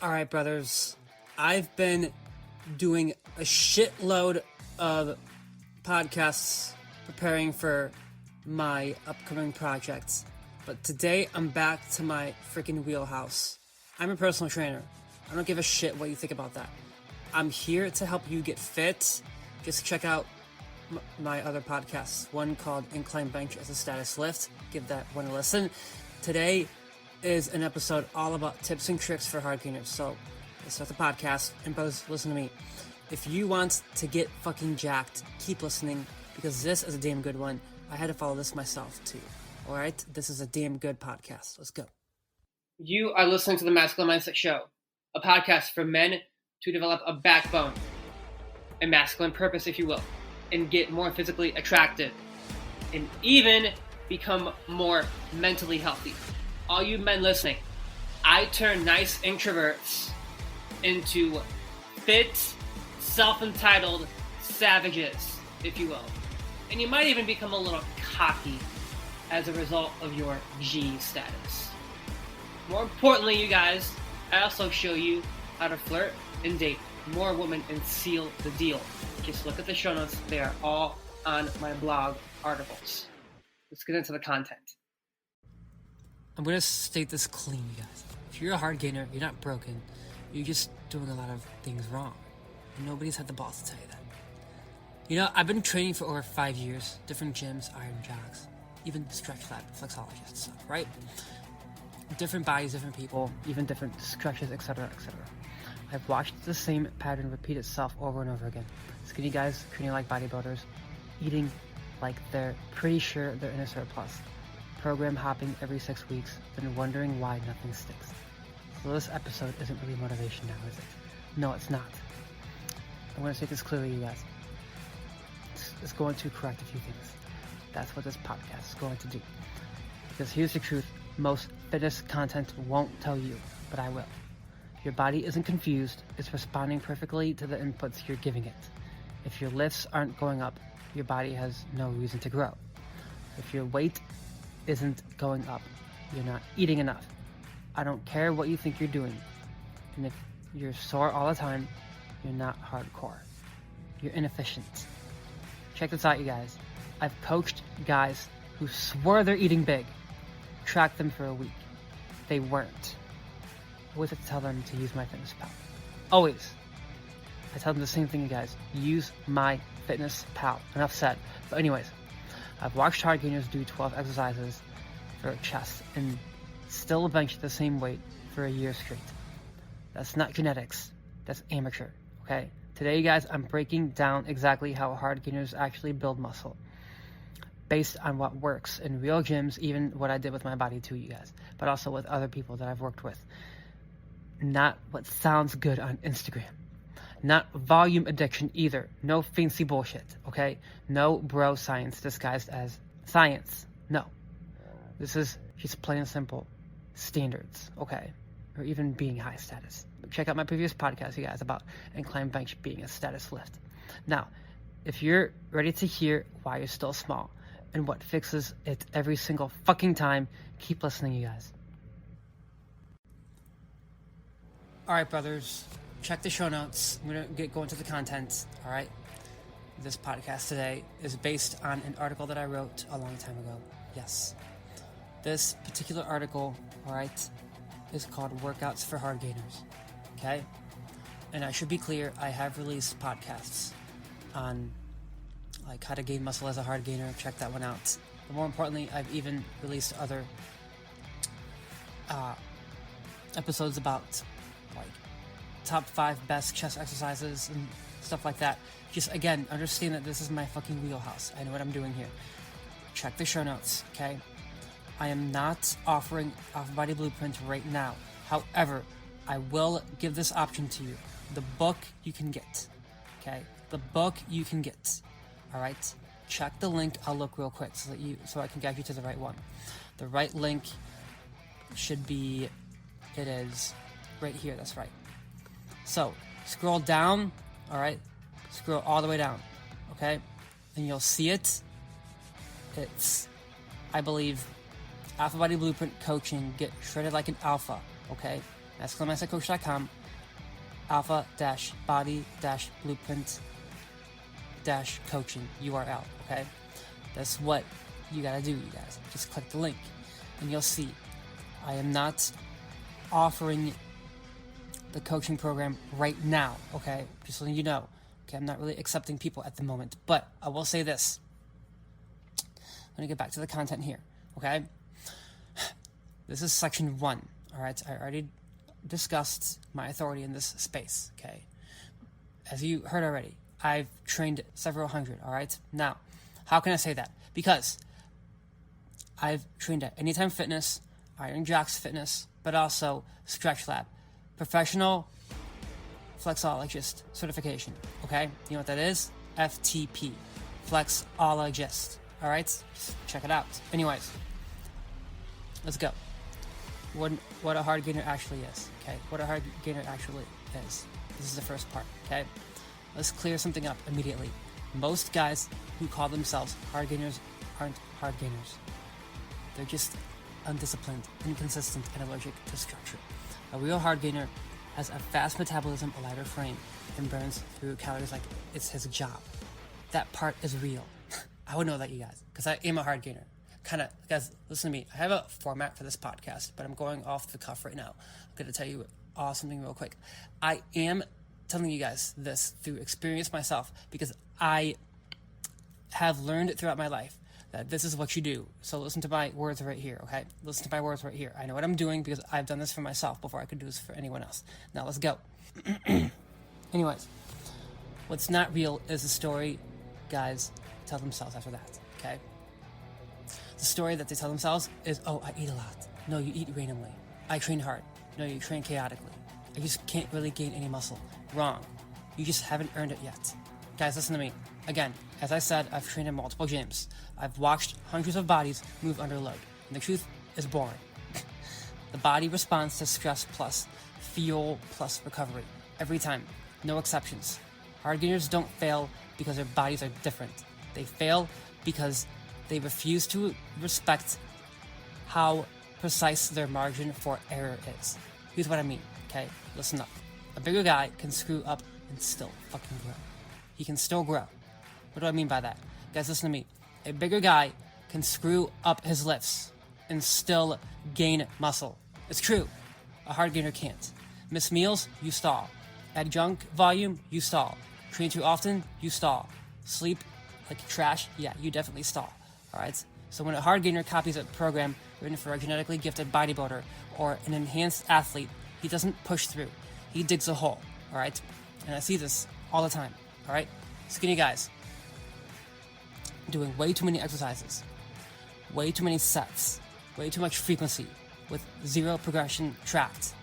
All right, brothers. I've been doing a shitload of podcasts preparing for my upcoming projects. But today I'm back to my freaking wheelhouse. I'm a personal trainer. I don't give a shit what you think about that. I'm here to help you get fit. Just check out my other podcasts. One called Incline Bench as a Status Lift. Give that one a listen. Today is an episode all about tips and tricks for Hardgainers. So let's start the podcast. And brothers, listen to me. If you want to get fucking jacked, keep listening because this is a damn good one. I had to follow this myself too. All right? This is a damn good podcast. Let's go. You are listening to the Masculine Mindset Show, a podcast for men to develop a backbone, a masculine purpose, if you will, and get more physically attractive, and even become more mentally healthy. All you men listening, I turn nice introverts into fit, self-entitled savages, if you will. And you might even become a little cocky as a result of your G status. More importantly, you guys, I also show you how to flirt and date more women and seal the deal. Just look at the show notes. They are all on my blog articles. Let's get into the content. I'm going to state this clean, you guys. If you're a Hardgainer, you're not broken. You're just doing a lot of things wrong. And nobody's had the balls to tell you that. You know, I've been training for over 5 years. Different gyms, iron jocks, even stretch lab, flexologists, stuff, right? Different bodies, different people, even different stretches, etc., etc. I've watched the same pattern repeat itself over and over again. Skinny guys training like bodybuilders, eating like they're pretty sure they're in a surplus, program hopping every 6 weeks, then wondering why nothing sticks. So this episode isn't really motivation now, is it? No, it's not. I want to say this clearly, you guys. It's going to correct a few things. That's what this podcast is going to do. Because here's the truth. Most fitness content won't tell you, but I will. Your body isn't confused. It's responding perfectly to the inputs you're giving it. If your lifts aren't going up, your body has no reason to grow. If your weight isn't going up, you're not eating enough. I don't care what you think you're doing. And if you're sore all the time, you're not hardcore. You're inefficient. Check this out, you guys. I've coached guys who swore they're eating big. Tracked them for a week. They weren't. I always have to tell them to use MyFitnessPal. Always. I tell them the same thing, you guys. Use MyFitnessPal. Enough said. But anyways, I've watched Hardgainers do 12 exercises for chest and still bench the same weight for a year straight. That's not genetics. That's amateur. Okay? Today, you guys, I'm breaking down exactly how Hardgainers actually build muscle, based on what works in real gyms, even what I did with my body too, you guys, but also with other people that I've worked with. Not what sounds good on Instagram. Not volume addiction either. No fancy bullshit, okay? No bro science disguised as science. No. This is just plain and simple standards, okay? Or even being high status. Check out my previous podcast, you guys, about incline bench being a status lift. Now, if you're ready to hear why you're still small and what fixes it every single fucking time, keep listening, you guys. All right, brothers, check the show notes. I'm going to go into the content, all right? This podcast today is based on an article that I wrote a long time ago. Yes. This particular article, all right, is called Workouts for Hardgainers, okay? And I should be clear, I have released podcasts on like how to gain muscle as a Hardgainer. Check that one out. But more importantly, I've even released other episodes about like top 5 best chest exercises and stuff like that. Just again, understand that this is my fucking wheelhouse. I know what I'm doing here. Check the show notes, okay? I am not offering Off Body Blueprint right now. However, I will give this option to you. The book you can get, okay? The book you can get, all right? Check the link. I'll look real quick so I can guide you to the right one. The right link should be, it is right here. That's right. So scroll down, all right? Scroll all the way down, okay? And you'll see it. It's, I believe, Alpha Body Blueprint Coaching, Get Shredded Like an Alpha, okay? masculinemindsetcoach.com, alpha-body-blueprint-coaching URL, okay? That's what you gotta do, you guys. Just click the link, and you'll see I am not offering the coaching program right now, okay? Just letting you know. Okay, I'm not really accepting people at the moment, but I will say this. I'm going to get back to the content here, okay? This is section 1, all right? I already discussed my authority in this space, okay? As you heard already, I've trained several hundred, all right? Now, how can I say that? Because I've trained at Anytime Fitness, Iron Jocks Fitness, but also Stretch Lab, professional flexologist certification, okay? You know what that is? FTP, flexologist, all right? Just check it out. Anyways, let's go. What a Hardgainer actually is, okay? What a Hardgainer actually is. This is the first part, okay? Let's clear something up immediately. Most guys who call themselves Hardgainers aren't Hardgainers. They're just undisciplined, inconsistent, and allergic to structure. A real Hardgainer has a fast metabolism, a lighter frame, and burns through calories like it's his job. That part is real. I would know that, you guys, because I am a Hardgainer. Guys, listen to me. I have a format for this podcast, but I'm going off the cuff right now. I'm going to tell you all something real quick. I am telling you guys this through experience myself, because I have learned throughout my life that this is what you do. So listen to my words right here, okay? Listen to my words right here. I know what I'm doing because I've done this for myself before I could do this for anyone else. Now let's go. Anyways, what's not real is the story guys tell themselves after that, okay? The story that they tell themselves is, oh, I eat a lot. No, you eat randomly. I train hard. No, you train chaotically. I just can't really gain any muscle. Wrong. You just haven't earned it yet. Guys, listen to me. Again, as I said, I've trained in multiple gyms. I've watched hundreds of bodies move under load. And the truth is boring. The body responds to stress plus fuel plus recovery. Every time. No exceptions. Hardgainers don't fail because their bodies are different. They fail because they refuse to respect how precise their margin for error is. Here's what I mean, okay? Listen up. A bigger guy can screw up and still fucking grow. He can still grow. What do I mean by that? Guys, listen to me. A bigger guy can screw up his lifts and still gain muscle. It's true. A Hardgainer can't. Miss meals, you stall. Add junk volume, you stall. Train too often, you stall. Sleep like trash, yeah, you definitely stall. Alright? So when a Hardgainer copies a program written for a genetically gifted bodybuilder or an enhanced athlete, he doesn't push through. He digs a hole. Alright? And I see this all the time. Alright? Skinny guys doing way too many exercises, way too many sets, way too much frequency with zero progression tracked.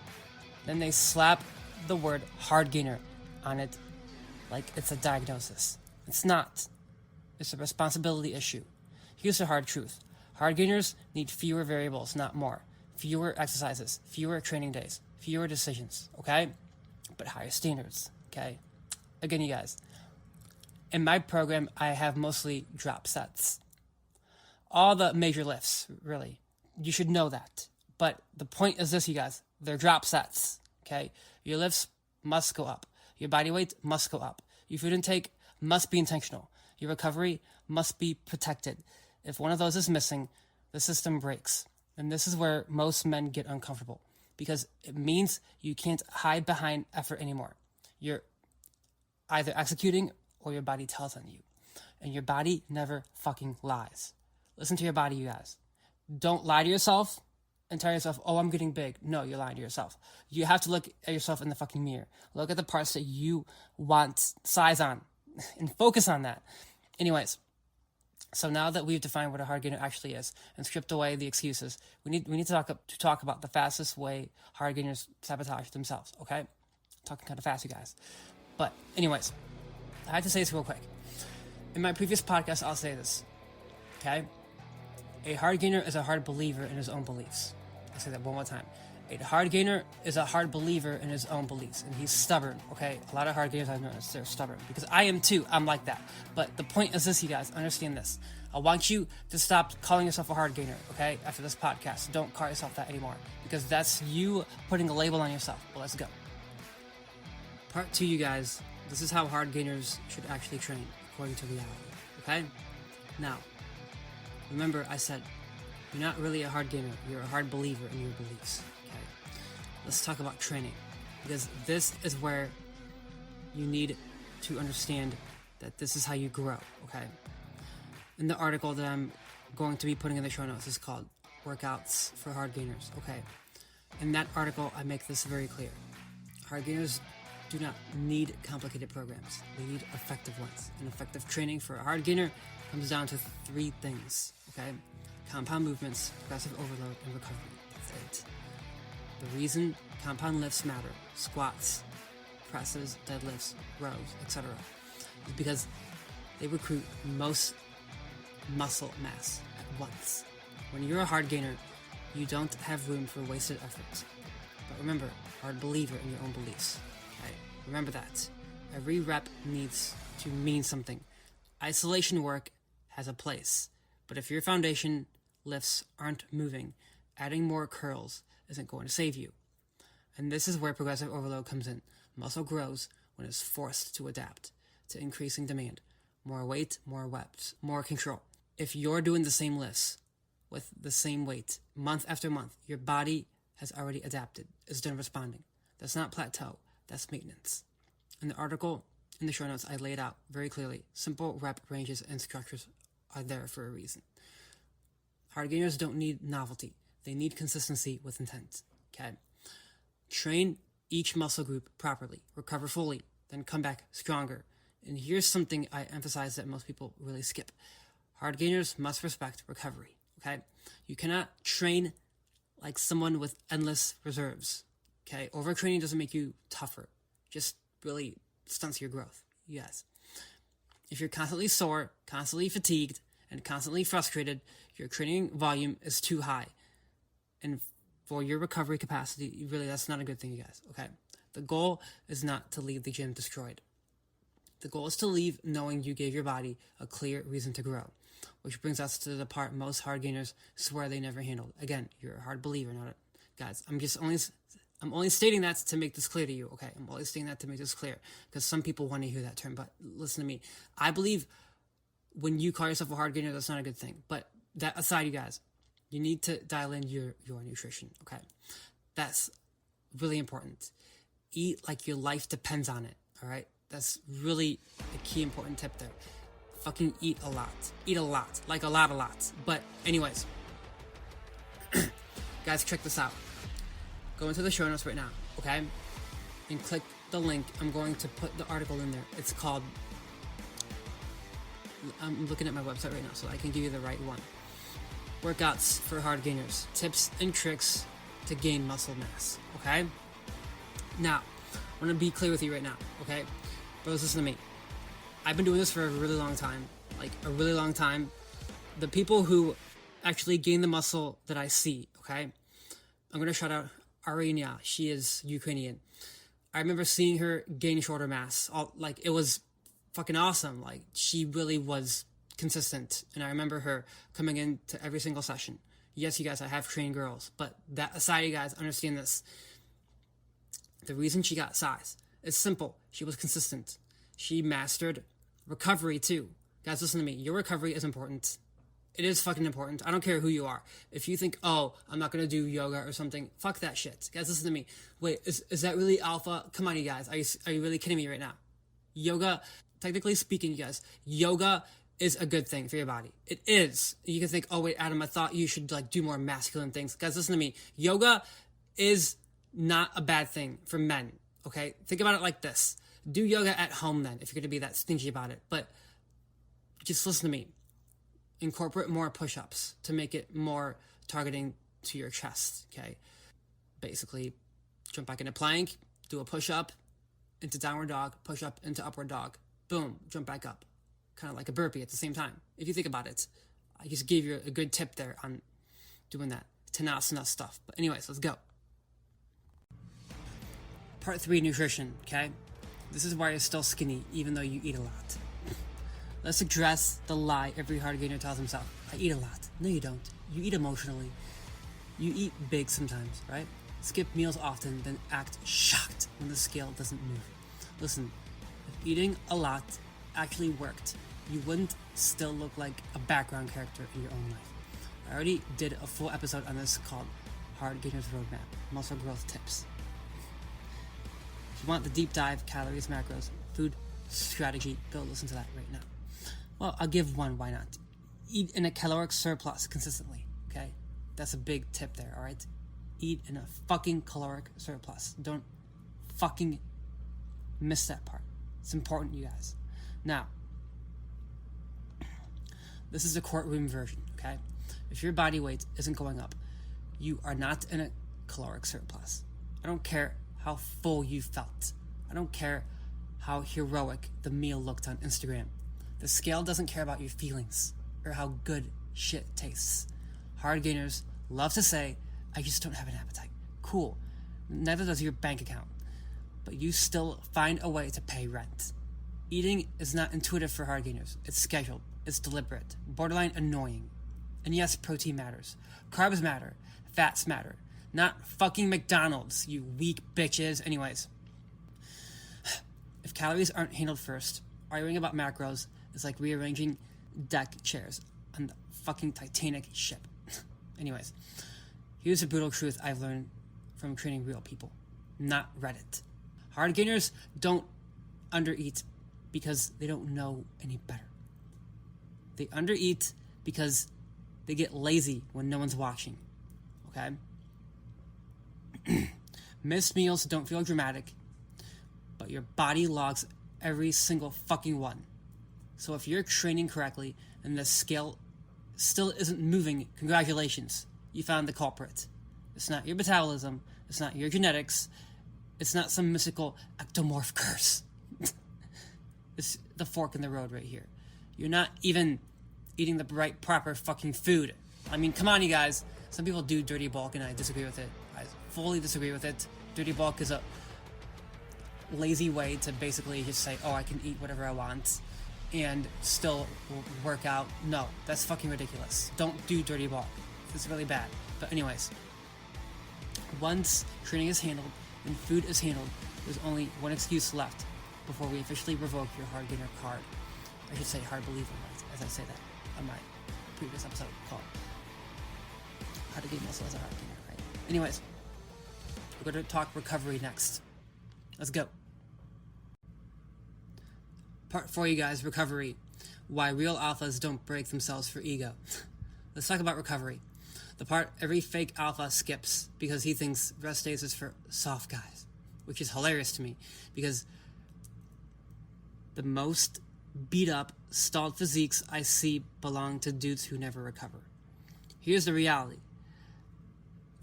Then they slap the word Hardgainer on it like it's a diagnosis. It's not. It's a responsibility issue. Here's the hard truth. Hardgainers need fewer variables, not more. Fewer exercises, fewer training days, fewer decisions, okay? But higher standards, okay? Again, you guys, in my program, I have mostly drop sets. All the major lifts, really. You should know that. But the point is this, you guys. They're drop sets, okay? Your lifts must go up. Your body weight must go up. Your food intake must be intentional. Your recovery must be protected. If one of those is missing, the system breaks. And this is where most men get uncomfortable, because it means you can't hide behind effort anymore. You're either executing or your body tells on you. And your body never fucking lies. Listen to your body, you guys. Don't lie to yourself and tell yourself, oh, I'm getting big. No, you're lying to yourself. You have to look at yourself in the fucking mirror. Look at the parts that you want size on and focus on that. Anyways, so now that we've defined what a Hardgainer actually is and stripped away the excuses, we need to talk about the fastest way Hardgainers sabotage themselves, okay? I'm talking kind of fast, you guys. But anyways, I have to say this real quick. In my previous podcast, I'll say this, okay? A Hardgainer is a hard believer in his own beliefs. I'll say that one more time. A Hardgainer is a hard believer in his own beliefs, and he's stubborn, okay? A lot of Hardgainers I've noticed, they're stubborn, because I am too. I'm like that. But the point is this, you guys, understand this. I want you to stop calling yourself a hard gainer, okay? After this podcast, don't call yourself that anymore, because that's you putting a label on yourself. But let's go. Part 2, you guys. This is how hard gainers should actually train, according to reality, okay? Now, remember I said, you're not really a hard gainer, you're a hard believer in your beliefs, okay? Let's talk about training, because this is where you need to understand that this is how you grow, okay? In the article that I'm going to be putting in the show notes is called Workouts for Hard Gainers, okay? In that article, I make this very clear. Hard gainers do not need complicated programs. They need effective ones. And effective training for a hard gainer comes down to 3 things, okay? Compound movements, progressive overload, and recovery. That's it. The reason compound lifts matter, squats, presses, deadlifts, rows, etc., is because they recruit most muscle mass at once. When you're a hard gainer, you don't have room for wasted effort. But remember, hard believer in your own beliefs. Okay? Remember that. Every rep needs to mean something. Isolation work has a place, but if your foundation lifts aren't moving, adding more curls isn't going to save you. And this is where progressive overload comes in. Muscle grows when it's forced to adapt to increasing demand. More weight, more reps, more control. If you're doing the same lifts with the same weight month after month, your body has already adapted, is done responding. That's not plateau, that's maintenance. In the article, in the show notes, I laid out very clearly, simple rep ranges and structures are there for a reason. Hard gainers don't need novelty. They need consistency with intent, okay? Train each muscle group properly, recover fully, then come back stronger. And here's something I emphasize that most people really skip. Hard gainers must respect recovery, okay? You cannot train like someone with endless reserves, okay? Overtraining doesn't make you tougher, just really stunts your growth, yes. If you're constantly sore, constantly fatigued, and constantly frustrated, your training volume is too high. And for your recovery capacity, really, that's not a good thing, you guys, okay? The goal is not to leave the gym destroyed. The goal is to leave knowing you gave your body a clear reason to grow, which brings us to the part most hard gainers swear they never handled. Again, you're a hard believer, not a... Guys, I'm only stating that to make this clear to you, okay? I'm only stating that to make this clear, because some people want to hear that term, but listen to me. I believe when you call yourself a hard gainer, that's not a good thing. But that aside, you guys, you need to dial in your nutrition, okay? That's really important. Eat like your life depends on it, all right? That's really a key important tip there. Fucking eat a lot. Eat a lot. Like a lot. But anyways, guys, check this out. Go into the show notes right now, okay? And click the link. I'm going to put the article in there. It's called... I'm looking at my website right now so I can give you the right one. Workouts for hard gainers. Tips and tricks to gain muscle mass, okay? Now, I want to be clear with you right now, okay? Brothers, listen to me. I've been doing this for a really long time. Like, a really long time. The people who actually gain the muscle that I see, okay? I'm going to shout out Arina. She is Ukrainian. I remember seeing her gain shoulder mass. It was fucking awesome. Like, she really was consistent. And I remember her coming into every single session. Yes, you guys, I have trained girls. But that aside, you guys, understand this. The reason she got size is simple. She was consistent. She mastered recovery too. Guys, listen to me. Your recovery is important. It is fucking important. I don't care who you are. If you think, oh, I'm not going to do yoga or something, fuck that shit. Guys, listen to me. Wait, is that really alpha? Come on, you guys. Are you really kidding me right now? Yoga, technically speaking, you guys, yoga is a good thing for your body. It is. You can think, oh, wait, Adam, I thought you should do more masculine things. Guys, listen to me. Yoga is not a bad thing for men, okay? Think about it like this. Do yoga at home then, if you're going to be that stingy about it. But just listen to me. Incorporate more push-ups to make it more targeting to your chest, okay? Basically, jump back into plank, do a push-up into downward dog, push-up into upward dog. Boom, jump back up. Kind of like a burpee at the same time. If you think about it, I just gave you a good tip there on doing that Tanasana stuff. But anyways, let's go. Part 3, nutrition, okay? This is why you're still skinny, even though you eat a lot. Let's address the lie every hard gainer tells himself. I eat a lot. No, you don't. You eat emotionally. You eat big sometimes, right? Skip meals often, then act shocked when the scale doesn't move. Listen, if eating a lot actually worked, you wouldn't still look like a background character in your own life. I already did a full episode on this called Hardgainer's Roadmap, Muscle Growth Tips. If you want the deep dive, calories, macros, food strategy, go listen to that right now. Well, I'll give one, why not? Eat in a caloric surplus consistently, okay? That's a big tip there, alright? Eat in a fucking caloric surplus. Don't fucking miss that part. It's important, you guys. Now, this is a courtroom version, okay? If your body weight isn't going up, you are not in a caloric surplus. I don't care how full you felt. I don't care how heroic the meal looked on Instagram. The scale doesn't care about your feelings or how good shit tastes. Hard gainers love to say, I just don't have an appetite. Cool. Neither does your bank account. But you still find a way to pay rent. Eating is not intuitive for hard gainers. It's scheduled. It's deliberate. Borderline annoying. And yes, protein matters. Carbs matter. Fats matter. Not fucking McDonald's, you weak bitches. Anyways. If calories aren't handled first, arguing about macros is like rearranging deck chairs on the fucking Titanic ship. Anyways, here's a brutal truth I've learned from training real people, not Reddit. Hard gainers don't undereat because they don't know any better. They undereat because they get lazy when no one's watching, okay? Missed meals don't feel dramatic, but your body logs every single fucking one. So if you're training correctly and the scale still isn't moving, congratulations, you found the culprit. It's not your metabolism, it's not your genetics, it's not some mystical ectomorph curse. It's the fork in the road right here. You're not even eating the right, proper fucking food. I mean, come on, you guys. Some people do dirty bulk, and I disagree with it. I fully disagree with it. Dirty bulk is a lazy way to basically just say, oh, I can eat whatever I want and still work out. No, that's fucking ridiculous. Don't do dirty bulk. It's really bad. But anyways, once training is handled and food is handled, there's only one excuse left before we officially revoke your hard gainer card. I should say hard believer, right, as I say that on my previous episode called How to Gain Muscle as a Hard Gainer, right? Anyways, we're going to talk recovery next. Let's go. Part 4, you guys, recovery. Why real alphas don't break themselves for ego. Let's talk about recovery. The part every fake alpha skips because he thinks rest days is for soft guys, which is hilarious to me because the most beat up, stalled physiques I see belong to dudes who never recover. Here's the reality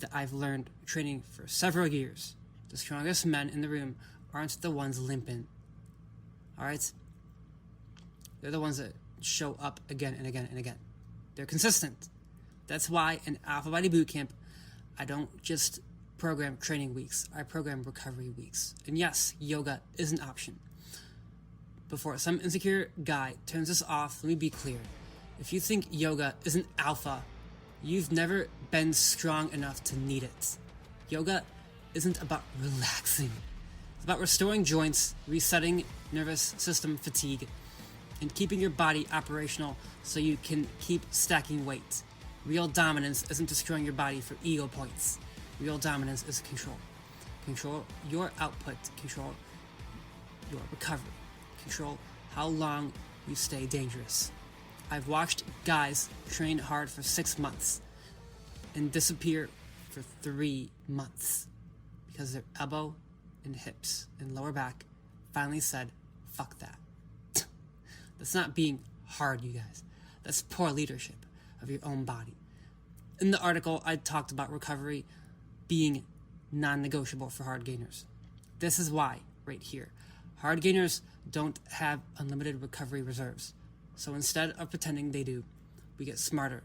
that I've learned training for several years. The strongest men in the room aren't the ones limping. Alright? They're the ones that show up again and again and again. They're consistent. That's why in Alpha Body Bootcamp, I don't just program training weeks. I program recovery weeks. And yes, yoga is an option. Before some insecure guy turns this off, let me be clear. If you think yoga isn't alpha, you've never been strong enough to need it. Yoga isn't about relaxing. It's about restoring joints, resetting nervous system fatigue, and keeping your body operational so you can keep stacking weight. Real dominance isn't destroying your body for ego points. Real dominance is control. Control your output, control your recovery, control how long you stay dangerous. I've watched guys train hard for 6 months and disappear for 3 months because their elbow and hips and lower back finally said, fuck that. That's not being hard, you guys. That's poor leadership of your own body. In the article, I talked about recovery being non-negotiable for hard gainers. This is why, right here. Hard gainers don't have unlimited recovery reserves. So instead of pretending they do, we get smarter.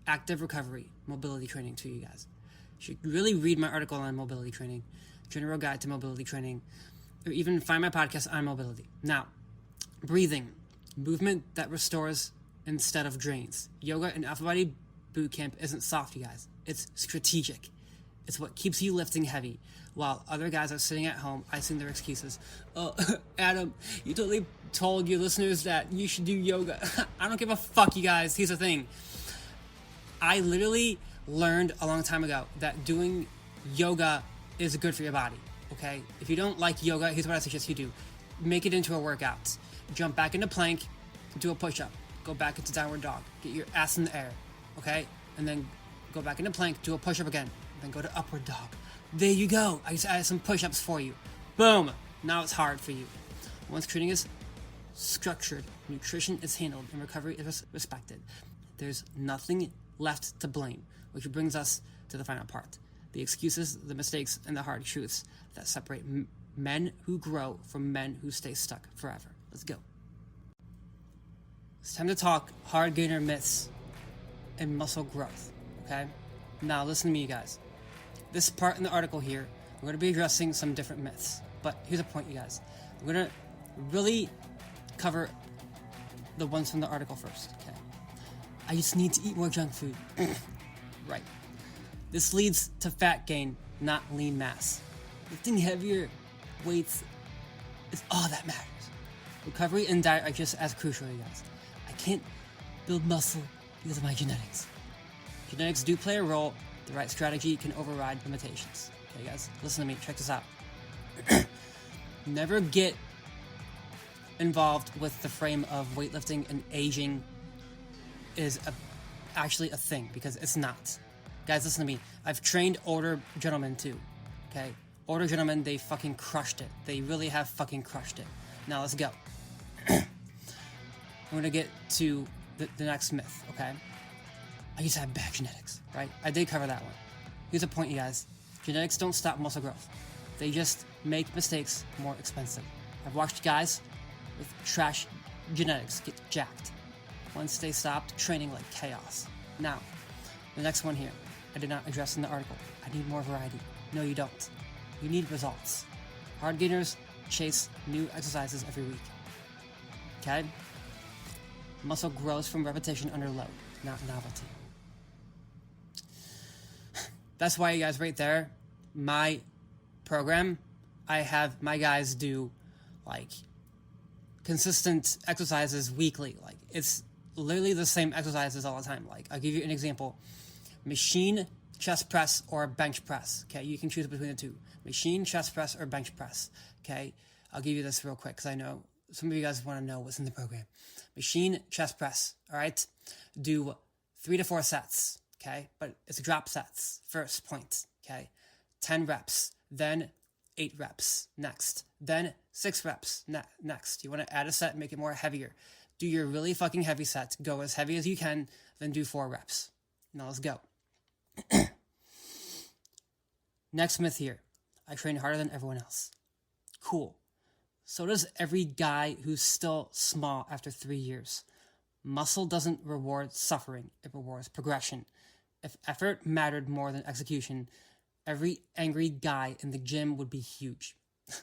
Active recovery, mobility training to you guys. You should really read my article on mobility training, General Guide to Mobility Training, or even find my podcast on mobility. Now, breathing. movement that restores instead of drains. Yoga and Alpha Body Boot Camp isn't soft, you guys. It's strategic. It's what keeps you lifting heavy, while other guys are sitting at home icing their excuses. Oh, Adam, you totally told your listeners that you should do yoga. I don't give a fuck, you guys. Here's the thing. I literally learned a long time ago that doing yoga is good for your body, okay? If you don't like yoga, here's what I suggest you do. Make it into a workout. Jump back into plank, do a push-up. Go back into downward dog. Get your ass in the air, okay? And then go back into plank, do a push-up again. Then go to upward dog. There you go. I just added some push-ups for you. Boom. Now it's hard for you. Once training is structured, nutrition is handled, and recovery is respected, there's nothing left to blame, which brings us to the final part. The excuses, the mistakes, and the hard truths that separate men who grow from men who stay stuck forever. Let's go. It's time to talk Hardgainer myths and muscle growth, okay? Now listen to me, you guys. This part in the article here, we're going to be addressing some different myths. But here's the point, you guys. We're going to really cover the ones from the article first, okay? I just need to eat more junk food. Right. This leads to fat gain, not lean mass. Lifting heavier weights is all that matters. Recovery and diet are just as crucial, you guys. I can't build muscle because of my genetics. Genetics do play a role. The right strategy can override limitations. Okay, guys, listen to me. Check this out. Never get involved with the frame of weightlifting and aging is actually a thing, because it's not. Guys, listen to me. I've trained older gentlemen too. Okay? Older gentlemen, they fucking crushed it. They really have fucking crushed it. Now let's go. I'm gonna get to the next myth, okay? I used to have bad genetics, right? I did cover that one. Here's the point, you guys. Genetics don't stop muscle growth. They just make mistakes more expensive. I've watched guys with trash genetics get jacked once they stopped training like chaos. Now, the next one here, I did not address in the article. I need more variety. No, you don't. You need results. Hardgainers chase new exercises every week. Okay? Muscle grows from repetition under load, not novelty. That's why, you guys, right there, my program, I have my guys do, like, consistent exercises weekly. Like, it's literally the same exercises all the time. Like, I'll give you an example. Machine chest press or bench press. Okay, you can choose between the two. Machine chest press or bench press. Okay, I'll give you this real quick because I know some of you guys want to know what's in the program. Machine chest press, all right? Do 3 to 4 sets, okay? But it's drop sets, first point, okay? 10 reps, then 8 reps, next. Then 6 reps, next. You want to add a set, make it more heavier. Do your really fucking heavy set. Go as heavy as you can, then do 4 reps. Now let's go. Next myth here. I train harder than everyone else. Cool. So does every guy who's still small after 3 years. Muscle doesn't reward suffering. It rewards progression. If effort mattered more than execution, every angry guy in the gym would be huge. Do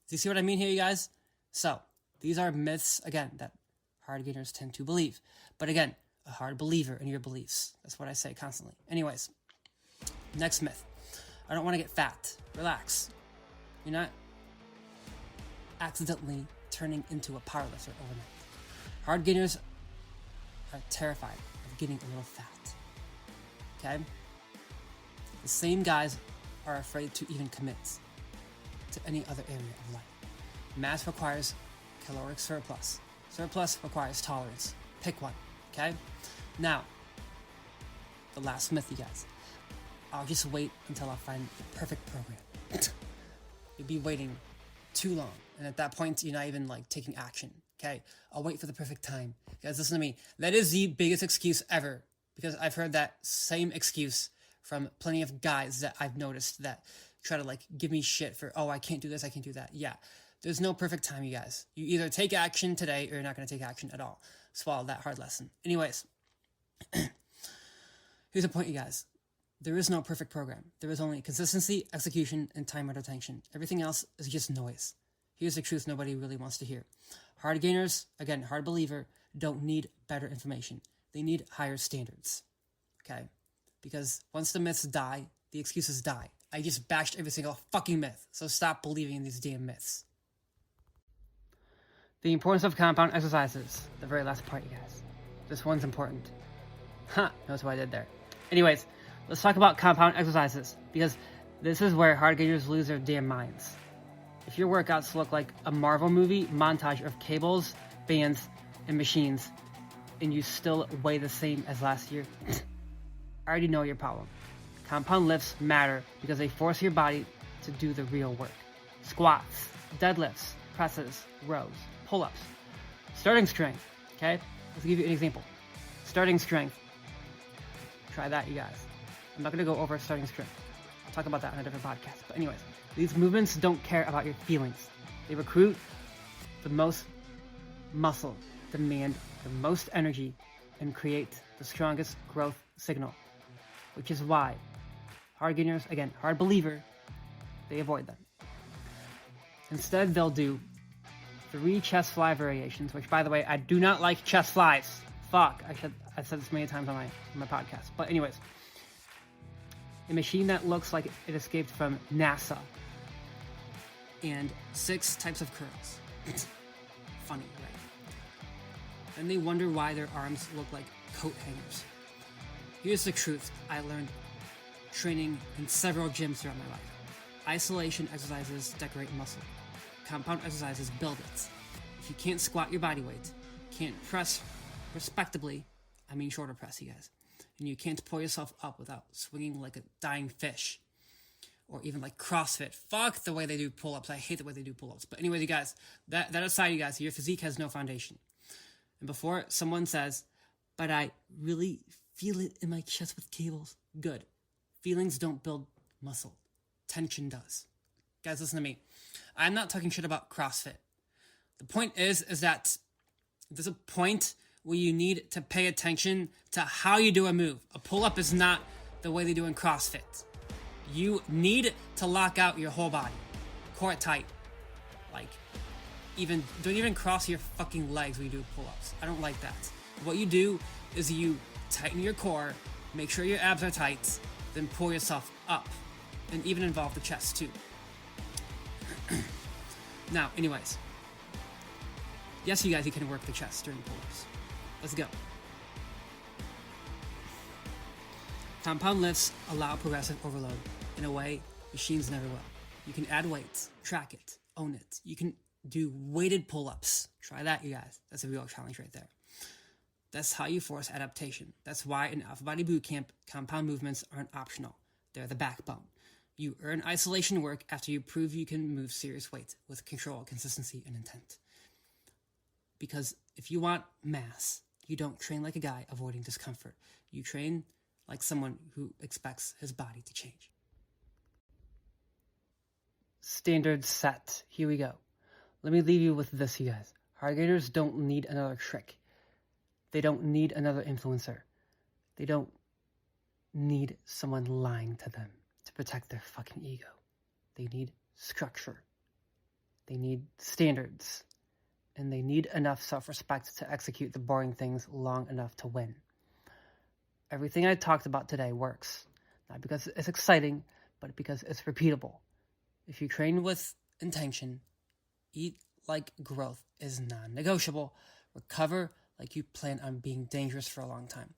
you see what I mean here, you guys? So, these are myths, again, that hard gainers tend to believe. But again, a hard believer in your beliefs. That's what I say constantly. Anyways, next myth. I don't want to get fat. Relax. You're not accidentally turning into a powerlifter overnight. Hard gainers are terrified of getting a little fat. Okay? The same guys are afraid to even commit to any other area of life. Mass requires caloric surplus. Surplus requires tolerance. Pick one. Okay? Now, the last myth, you guys. I'll just wait until I find the perfect program. You'll be waiting too long. And at that point, you're not even, like, taking action. Okay? I'll wait for the perfect time. Guys, listen to me. That is the biggest excuse ever. Because I've heard that same excuse from plenty of guys that I've noticed that try to, like, give me shit for, oh, I can't do this, I can't do that. Yeah. There's no perfect time, you guys. You either take action today or you're not going to take action at all. Swallow that hard lesson. Anyways. Here's the point, you guys. There is no perfect program. There is only consistency, execution, and time under tension. Everything else is just noise. Here's the truth nobody really wants to hear. Hardgainers, again, hard believer, don't need better information. They need higher standards. Okay? Because once the myths die, the excuses die. I just bashed every single fucking myth, so stop believing in these damn myths. The importance of compound exercises. The very last part, you guys. This one's important. Notice what I did there. Anyways, let's talk about compound exercises, because this is where hardgainers lose their damn minds. If your workouts look like a Marvel movie montage of cables, bands, and machines, and you still weigh the same as last year, I already know your problem. Compound lifts matter because they force your body to do the real work. Squats, deadlifts, presses, rows, pull-ups. Starting strength, okay? Let's give you an example. Starting strength. Try that, you guys. I'm not going to go over starting strength. I'll talk about that on a different podcast. But anyways, these movements don't care about your feelings. They recruit the most muscle, demand the most energy, and create the strongest growth signal. Which is why hardgainers, again, hard believer, they avoid them. Instead, they'll do 3 chest fly variations, which, by the way, I do not like chest flies. Fuck, I've said this many times on my podcast. But anyways, a machine that looks like it escaped from NASA. And 6 types of curls. Funny, right? And they wonder why their arms look like coat hangers. Here's the truth I learned training in several gyms throughout my life. Isolation exercises decorate muscle. Compound exercises build it. If you can't squat your body weight, can't press respectably, I mean shoulder press, you guys, and you can't pull yourself up without swinging like a dying fish, or even like CrossFit. Fuck the way they do pull-ups. I hate the way they do pull-ups. But anyways, you guys, that aside, you guys, your physique has no foundation. And before someone says, but I really feel it in my chest with cables, good. Feelings don't build muscle. Tension does. Guys, listen to me. I'm not talking shit about CrossFit. The point is that there's a point where you need to pay attention to how you do a move. A pull-up is not the way they do in CrossFit. You need to lock out your whole body. Core it tight. Like, don't even cross your fucking legs when you do pull-ups. I don't like that. What you do is you tighten your core, make sure your abs are tight, then pull yourself up. And even involve the chest too. Now, anyways. Yes, you guys, you can work the chest during pull-ups. Let's go. Compound lifts allow progressive overload in a way machines never will. You can add weights, track it, own it. You can do weighted pull-ups. Try that, you guys. That's a real challenge right there. That's how you force adaptation. That's why in Alpha Body Bootcamp, compound movements aren't optional. They're the backbone. You earn isolation work after you prove you can move serious weight with control, consistency, and intent. Because if you want mass, you don't train like a guy avoiding discomfort. You train like someone who expects his body to change. Standard set. Here we go. Let me leave you with this, you guys. Hardgainers don't need another trick. They don't need another influencer. They don't need someone lying to them to protect their fucking ego. They need structure. They need standards. And they need enough self-respect to execute the boring things long enough to win. Everything I talked about today works. Not because it's exciting, but because it's repeatable. If you train with intention, eat like growth is non-negotiable, recover like you plan on being dangerous for a long time,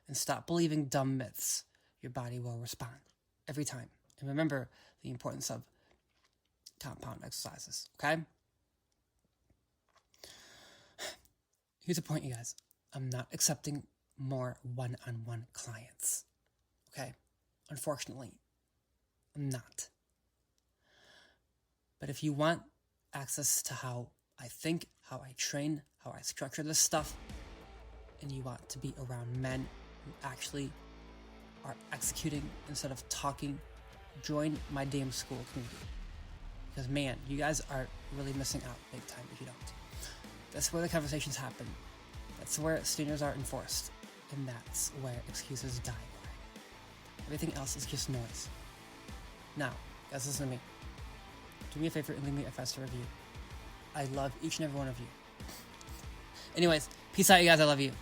and stop believing dumb myths, your body will respond every time. And remember the importance of compound exercises, okay? Here's the point, you guys. I'm not accepting more one-on-one clients, okay? Unfortunately, I'm not. But if you want access to how I think, how I train, how I structure this stuff, and you want to be around men who actually are executing instead of talking, join my damn school community. Because man, you guys are really missing out big time if you don't. That's where the conversations happen. That's where standards are enforced. And that's where excuses die. Everything else is just noise. Now, guys, listen to me. Do me a favor and leave me a 5-star review. I love each and every one of you. Anyways, peace out, you guys. I love you.